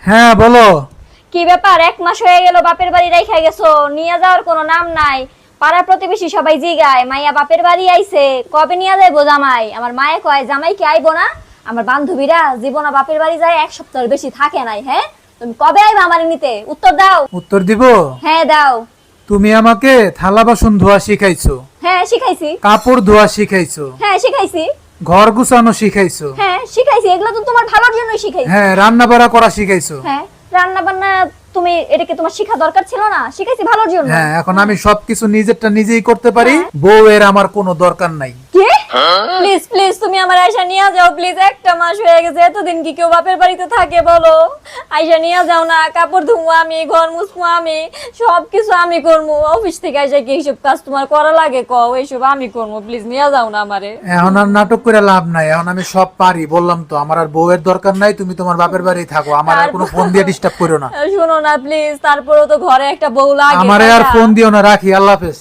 হ্যাঁ বলো। কি ব্যাপার, 1 মাস হয়ে গেল বাপের বাড়ি রাইখা গেছো, নিয়ে যাওয়ার কোনো নাম নাই। পাড়া প্রতিবেশী সবাই জিগায় মাইয়া বাপের বাড়ি আইছে, কবে নিয়ে যাইবো জামাই? আমার মায়ে কয় জামাই কি আইবো না? আমার বান্ধবীরা জীবনে বাপের বাড়ি যায় 1 সপ্তাহের বেশি থাকে নাই। হ্যাঁ, তুমি কবে আইবা আমার নিতে? উত্তর দাও। উত্তর দিব। হ্যাঁ দাও। তুমি আমাকে থালা বাসন ধোয়া শিখাইছো, হ্যাঁ শিখাইছি। কাপড় ধোয়া শিখাইছো, হ্যাঁ শিখাইছি। ঘর গুছানো শিখাইছো, হ্যাঁ শিখাইছি, এগুলো তো তোমার ভালোর জন্যই শিখাইছি। হ্যাঁ রান্না বাড়া করা শিখাইছো। হ্যাঁ, রান্না বান্না তুমি এটাকে তোমার শিখা দরকার ছিল না? শিখাইছি ভালোর জন্য। হ্যাঁ এখন আমি সবকিছু নিজেরটা নিজেই করতে পারি, হ্যাঁ। বউয়ের আমার কোনো দরকার নাই। কি? প্লিজ প্লিজ তুমি আমার আয়শা নিয়ে যাও প্লিজ। 1 মাস হয়ে গেছে, এতদিন কি কেউ বাপের বাড়িতে থাকে বলো? আয়শা নিয়ে যাও না, কাপড় ধুবো আমি, ঘর মুছবো আমি, সবকিছু আমি করবো। অফিস থেকে আয়শা কি এইসব কাজ তোমার করা লাগে? কও, এইসব আমি করবো, প্লিজ নিয়ে যাও না আমারে। এখন আর নাটক করে লাভ নাই, এখন আমি সব পারি, বললাম তো আমার আর বউয়ের দরকার নাই, তুমি তোমার বাপের বাড়ি থাকো, আমার আর কোনো ফোন দিয়ে ডিস্টার্ব করো না। শোনো না প্লিজ, তারপরেও তো ঘরে একটা বউ লাগে। আমারে আর তাই না? ফোন দিও না, রাখি, আল্লাহ হাফেজ।